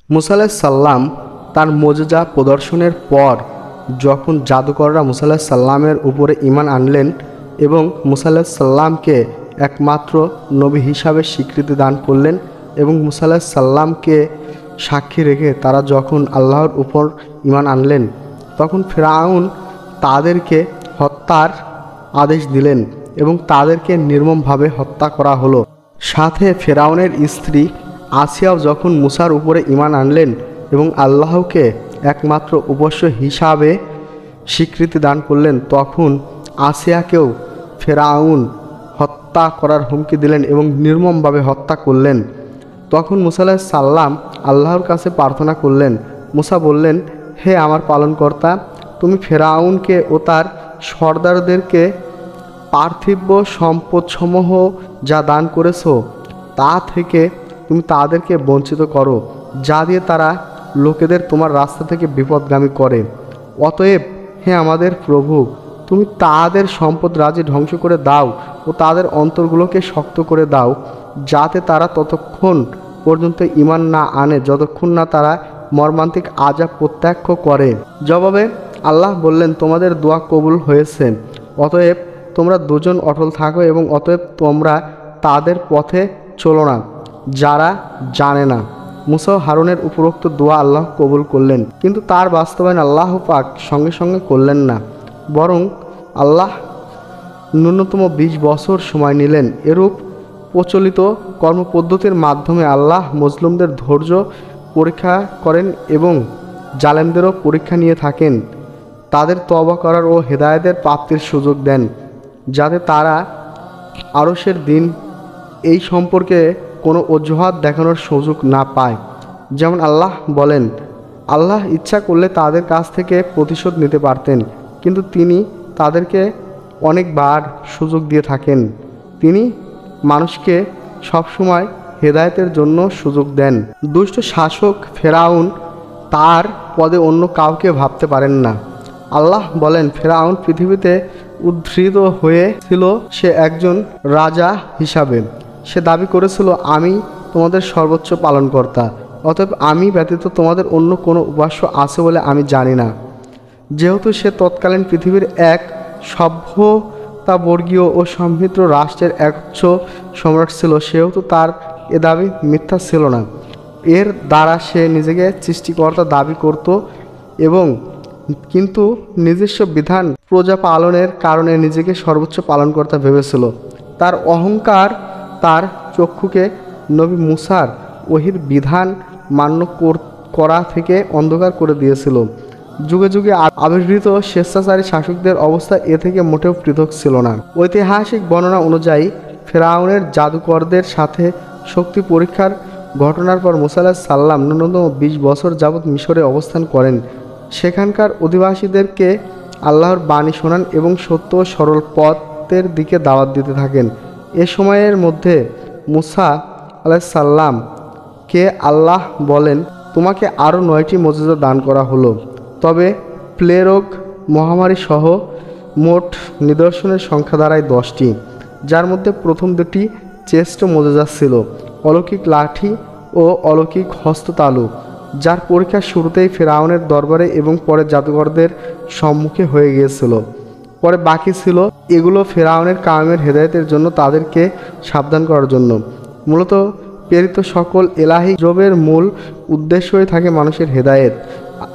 মুসা আলাইহিস সাল্লাম তার মুজিজা প্রদর্শনের পর যখন জাদুকররা মুসা আলাইহিস সাল্লামের উপরে ঈমান আনলেন এবং মুসা আলাইহিস সাল্লামকে একমাত্র নবী হিসাবে স্বীকৃতি দান করলেন এবং মুসা আলাইহিস সাল্লামকে সাক্ষী রেখে তারা যখন আল্লাহর উপর ঈমান আনলেন, তখন ফিরআউন তাদেরকে হত্যার আদেশ দিলেন এবং তাদেরকে নির্মমভাবে হত্যা করা হলো। সাথে ফিরআউনের স্ত্রী আসিয়াও যখন মুসার উপরে ঈমান আনলেন এবং আল্লাহকে একমাত্র উপাস্য হিসাবে স্বীকৃতি দান করলেন, তখন আসিয়াকেও ফিরআউন হত্যা করার হুমকি দিলেন এবং নির্মমভাবে হত্যা করলেন। তখন মুসা আলাইহিস সাল্লাম আল্লাহর কাছে প্রার্থনা করলেন। মুসা বললেন, হে আমার পালনকর্তা, তুমি ফিরআউনকে ও তার সর্দারদেরকে পার্থিব সম্পদসমূহ যা দান করেছো তা থেকে তুমি তাদেরকে বঞ্চিত করো, যা দিয়ে তারা লোকেদের তোমার রাস্তা থেকে বিপদগামী করে। অতএব হে আমাদের প্রভু, তুমি তাদের সম্পদ রাজি ধ্বংস করে দাও ও তাদের অন্তরগুলোকে শক্ত করে দাও, যাতে তারা ততক্ষণ পর্যন্ত ঈমান না আনে যতক্ষণ না তারা মর্মান্তিক আযাব প্রত্যক্ষ করে। জবাবে আল্লাহ বললেন, তোমাদের দোয়া কবুল হয়েছে, অতএব তোমরা দুজন অটল থাকো এবং অতএব তোমরা তাদের পথে চলো না যারা জানে না। মুসা ও হারুনের উপরোক্ত দোয়া আল্লাহ কবুল করলেন, কিন্তু তার বাস্তবায়ন আল্লাহ পাক সঙ্গে সঙ্গে করলেন না, বরং আল্লাহ ন্যূনতম 20 বছর সময় নিলেন। এরূপ প্রচলিত কর্মপদ্ধতির মাধ্যমে আল্লাহ মজলুমদের ধৈর্য পরীক্ষা করেন এবং জালেমদেরও পরীক্ষা নিয়ে থাকেন, তাদের তওবা করার ও হেদায়েতের প্রাপ্তির সুযোগ দেন, যাতে তারা আরশের দিন এই সম্পর্কে কোনো অজুহাত দেখানোর সুযোগ না পায়। যেমন আল্লাহ বলেন, আল্লাহ ইচ্ছা করলে তাদের কাছ থেকে প্রতিশোধ নিতে পারতেন, কিন্তু তিনি তাদেরকে অনেকবার সুযোগ দিয়ে থাকেন। তিনি মানুষকে সবসময় হেদায়েতের জন্য সুযোগ দেন। দুষ্ট শাসক ফিরআউন তার পদে অন্য কাউকে ভাবতে পারেন না। আল্লাহ বলেন, ফিরআউন পৃথিবীতে উদ্ধৃত হয়েছিল সে একজন রাজা হিসাবে। সে দাবি করেছিল, আমি তোমাদের সর্বোচ্চ পালনকর্তা, অতএব আমি ব্যতীত তোমাদের অন্য কোনো উপাস্য আছে বলে আমি জানি না। যেহেতু সে তৎকালীন পৃথিবীর এক সভ্যতাবর্গীয় ও সমৃদ্ধ রাষ্ট্রের একচ্ছ সম্রাট ছিল, সেহেতু তার এ দাবি মিথ্যা ছিল না। এর দ্বারা সে নিজেকে সৃষ্টিকর্তা দাবি করত এবং কিন্তু নিজস্ব বিধান প্রজা পালনের কারণে নিজেকে সর্বোচ্চ পালনকর্তা ভেবেছিল। তার অহংকার তার চক্ষুকে নবী মুসার ওহির বিধান মান্য করা থেকে অন্ধকার করে দিয়েছিল। যুগে যুগে আবির্ভূত স্বেচ্ছাচারী শাসকদের অবস্থা এ থেকে মোটেও পৃথক ছিল না। ঐতিহাসিক বর্ণনা অনুযায়ী ফিরআউনের জাদুকরদের সাথে শক্তি পরীক্ষার ঘটনার পর মুসা আলাইহিস সাল্লাম ন্যূনতম 20 বছর যাবৎ মিশরে অবস্থান করেন। সেখানকার অধিবাসীদেরকে আল্লাহর বাণী শোনান এবং সত্য ও সরল পথের দিকে দাওয়াত দিতে থাকেন। এ সময়ের মধ্যে মুসা আলাইহিস সাল্লামকে আল্লাহ বলেন, তোমাকে আরও 9টি মুজিজা দান করা হলো, তবে প্লেগ মহামারী সহ মোট নিদর্শনের সংখ্যা দাঁড়ায় 10টি, যার মধ্যে প্রথম দুটি শ্রেষ্ঠ মুজিজা ছিল অলৌকিক লাঠি ও অলৌকিক হস্ততালু, যার পরীক্ষা শুরুতেই ফিরআউনের দরবারে এবং পরে জাদুকরদের সম্মুখে হয়ে গিয়েছিল। পরে বাকি ছিল এগুলো ফিরআউনের কাওমের হেদায়েতের জন্য, তাদেরকে সাবধান করার জন্য। মূলত প্রেরিত সকল এলাহি জবের মূল উদ্দেশ্যই থাকে মানুষের হেদায়েত।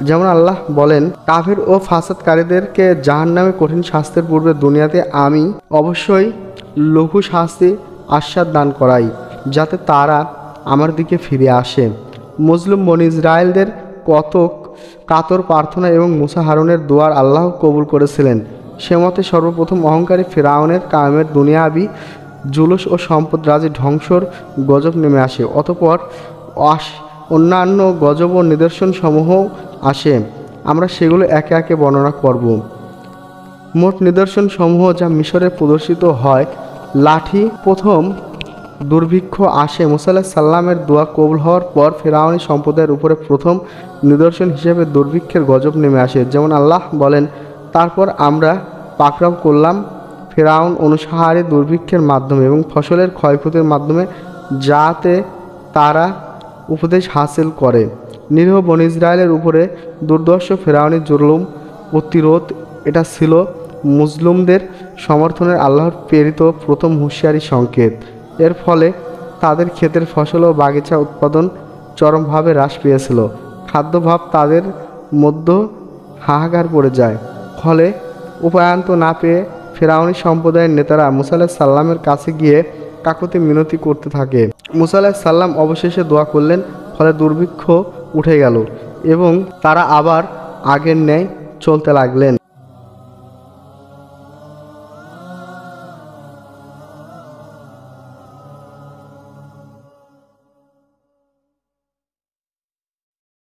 যেমন আল্লাহ বলেন, কাফের ও ফাসাদকারীদেরকে জাহান্নামে কঠিন শাস্তির পূর্বে দুনিয়াতে আমি অবশ্যই লঘু শাস্তি আস্বাদ দান করাই, যাতে তারা আমার দিকে ফিরে আসে। মুসলিম বনি ইসরায়েলদের কাতর প্রার্থনা এবং মুসা হারুনের দোয়ার আল্লাহ কবুল করেছিলেন। সে মতে সর্বপ্রথম অহংকারী ফিরআউনের কামের দুনিয়াবি জুলুস ও সম্পদ রাজি ধ্বংসর গজব নেমে আসে। অতঃপর অন্যান্য গজব ও নিদর্শনসমূহ আসে। আমরা সেগুলো একে একে বর্ণনা করব। মোট নিদর্শনসমূহ যা মিশরে প্রদর্শিত হয়। লাঠি প্রথম দুর্ভিক্ষ আসে। মুসা আলাইহিস সাল্লামের দোয়া কবুল হওয়ার পর ফিরআউনি সম্প্রদায়ের উপরে প্রথম নিদর্শন হিসেবে দুর্ভিক্ষের গজব নেমে আসে। যেমন আল্লাহ বলেন, তারপর আমরা পাকড়াও করলাম ফিরআউন অনুসারী দুর্ভিক্ষের মাধ্যমে এবং ফসলের ক্ষয়ক্ষতির মাধ্যমে, যাতে তারা উপদেশ হাসিল করে। নিরীহ বনী ইসরায়েলের উপরে দুর্দর্শ ফেরাউনি জুলুম প্রতিরোধ, এটা ছিল মুসলিমদের সমর্থনের আল্লাহর প্রেরিত প্রথম হুঁশিয়ারি সংকেত। এর ফলে তাদের ক্ষেতের ফসল ও বাগিচা উৎপাদন চরমভাবে হ্রাস পেয়েছিল। খাদ্যাভাব তাদের মধ্যে হাহাকার পড়ে যায়। ফলে উপায়ান্ত না পেয়ে ফেরাউনি সম্প্রদায়ের নেতারা মুসা আলাইহিস সালামের কাছে গিয়ে কাকুতি মিনতি করতে থাকে। মুসা আলাইহিস সালাম অবশেষে দোয়া করলেন, ফলে দুর্ভিক্ষ উঠে গেল এবং তারা আবার আগের ন্যায় চলতে লাগলেন।